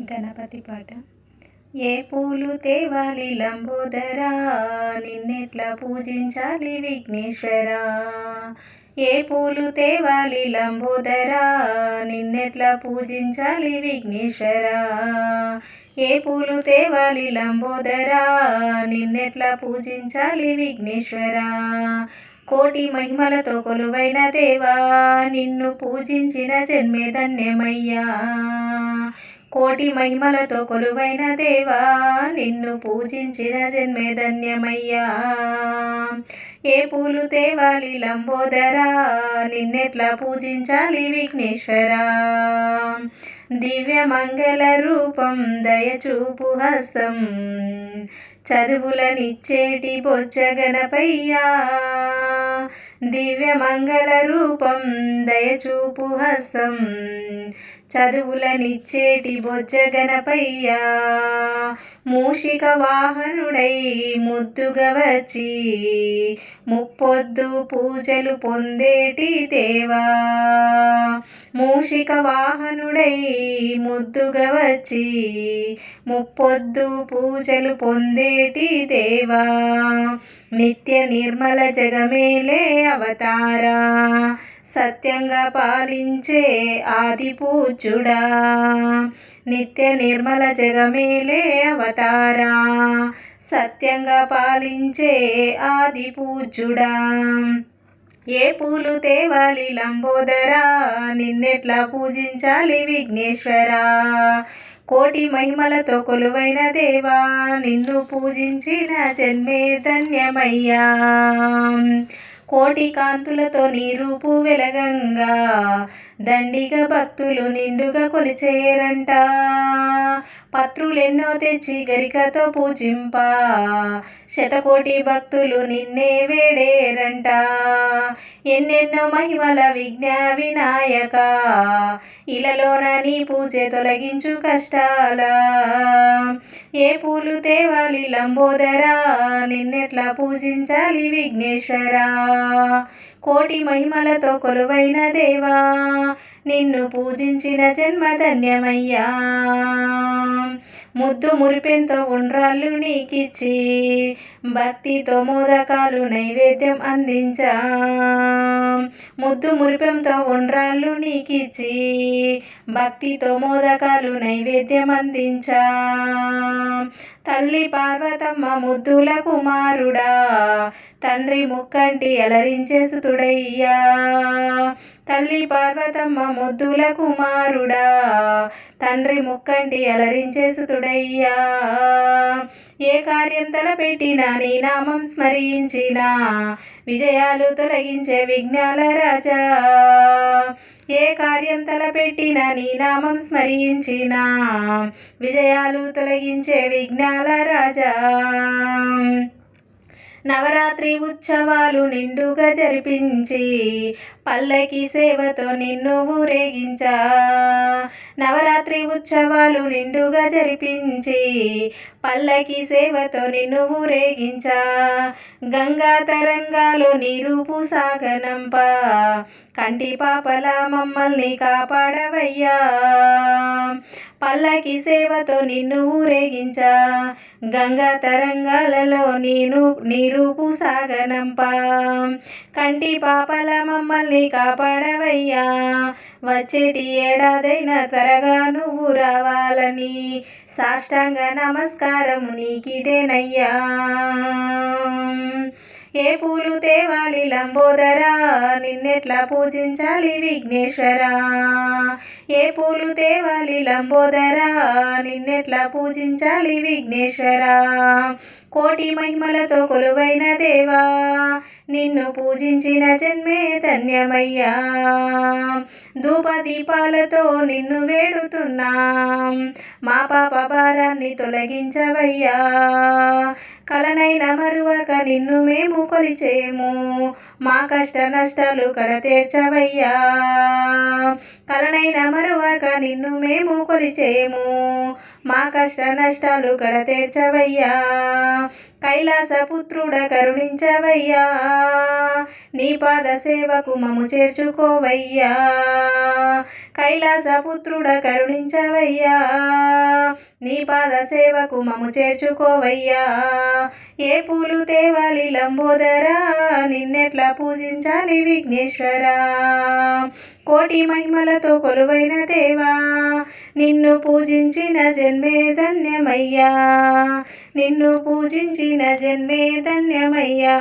గణపతి పాట. ఏ పూలు తేవాలి లంబోదరా, నిన్నెట్లా పూజించాలి విఘ్నేశ్వరా. ఏ పూలు తేవాలి లంబోదరా, నిన్నెట్లా పూజించాలి విఘ్నేశ్వరా. ఏ పూలు తేవాలి లంబోదరా, నిన్నెట్లా పూజించాలి విఘ్నేశ్వరా. కోటి మహిమలతో కొలువైన దేవా, నిన్ను పూజించిన జన్మే ధన్యమయ్యా. కోటి మహిమలతో కొలువైన దేవా, నిన్ను పూజించిన జన్మే ధన్యమయ్యా. ఏ పూలు తేవాలి లంబోదరా, నిన్నెట్లా పూజించాలి విఘ్నేశ్వరా. దివ్య మంగళ రూపం దయచూపు హస్తం, చదువులనిచ్చేటి బొజ్జ గణపయ్యా. దివ్య మంగళ రూపం దయచూపు హస్తం, చదువులనిచ్చేటి బొజ్జ గణపయ్యా. మూషిక వాహనుడై ముద్దుగా వచ్చి ముప్పొద్దు పూజలు పొందేటి దేవా. మూషిక వాహనుడై ముద్దుగా వచ్చి ముప్పొద్దు పూజలు పొందేటి దేవా. నిత్య నిర్మల జగమేలే అవతారా, సత్యంగా పాలించే ఆది పూజ్యుడా. నిత్య నిర్మల జగమేలే అవతారా, సత్యంగా పాలించే ఆది పూజ్యుడా. ఏ పూలు తేవాలి లంబోదరా, నిన్నెట్లా పూజించాలి విఘ్నేశ్వరా. కోటి మహిమలతో కొలువైన దేవా, నిన్ను పూజించిన జన్మే ధన్యమయ్యా. కోటి కాంతులతో నీ రూపు వెలగంగా, దండిగా భక్తులు నిండుగా కొలిచేరంట. పత్రులెన్నో తెచ్చి గరికతో పూజింప, శతకోటి భక్తులు నిన్నే వేడేరంట. ఎన్నెన్నో మహిమల విఘ్న వినాయక, ఇలలోన నీ పూజే తొలగించు కష్టాల. ఏ పూలు తేవాలి లంబోదరా, నిన్నెట్లా పూజించాలి విఘ్నేశ్వరా. కోటి మహిమలతో కొలువైన దేవా, నిన్ను పూజించిన జన్మ ధన్యమయ్యా. ముద్దు మురిపెంతో ఉండ్రాళ్ళు నీకిచ్చి, భక్తితో మోదకాలు నైవేద్యం అందించా. ముద్దు మురిపెంతో ఉండ్రాళ్ళు నీకిచ్చి, భక్తితో మోదకాలు నైవేద్యం అందించా. తల్లి పార్వతమ్మ ముద్దుల కుమారుడా, తండ్రి ముక్కంటి అలరించే సుతుడయ్యా. తల్లి పార్వతమ్మ ముద్దుల కుమారుడా, తండ్రి ముక్కంటి అలరించే సుతుడయ్యా. ఏ కార్యం తలపెట్టినా నీ నామం స్మరించినా, విజయాలు తొలగించే విఘ్నాల రాజా. ఏ కార్యం తలపెట్టినా నీ నామం స్మరించినా, విజయాలు తొలగించే విఘ్నాల రాజా. నవరాత్రి ఉత్సవాలు నిండుగా జరిపించి, పల్లకి సేవతో నిన్ను ఊరేగించా. నవరాత్రి ఉత్సవాలు నిండుగా జరిపించి, పల్లకి సేవతో నిన్ను ఊరేగించా. గంగా తరంగాలో నీ రూపు సాగనంప, కంటి పాపల మమ్మల్ని కాపాడవయ్యా. పల్లకి సేవతో నిన్ను ఊరేగించా, గంగా తరంగాలలో నీ రూపు సాగనంప, కంటి పాపల మమ్మల్ని కాపాడవయ్యా. వచ్చేటి ఏడాదైనా త్వరగా నువ్వు రావాలని, సాష్టాంగ నమస్కారము నీకిదేనయ్యా. ఏ పూలు తేవాలి లంబోదరా, నిన్నెట్లా పూజించాలి విఘ్నేశ్వరా. ఏ పూలు తేవాలి లంబోదరా, నిన్నెట్లా పూజించాలి విఘ్నేశ్వరా. కోటి మహిమలతో కొలువైన దేవా, నిన్ను పూజించిన జన్మే ధన్యమయ్యా. ధూపదీపాలతో నిన్ను వేడుతున్నాం, మా పాప భారాన్ని తొలగించవయ్యా. కలనైన మరువక నిన్ను మేము కొలిచేము, మా కష్ట నష్టాలు కడతీర్చవయ్యా. కలనైన మరువక నిన్ను మేము కొలిచేము, మా కష్ట నష్టాలు కడతీర్చవయ్యా. కైలాసపుత్రుడ కరుణించవయ్యా, నీ పాద సేవకు మము చేర్చుకోవయ్యా. కైలాసపుత్రుడ కరుణించవయ్యా, నీ పాద సేవకు మము చేర్చుకోవయ్యా. ఏ పూలు తేవాలి లంబోదరా, నిన్నెట్లా పూజించాలి విఘ్నేశ్వరా. కోటి మహిమలతో కొలువైన దేవా, నిన్ను పూజించిన జన్మే ధన్యమయ్యా, నిన్ను పూజించిన జన్మే ధన్యమయ్యా.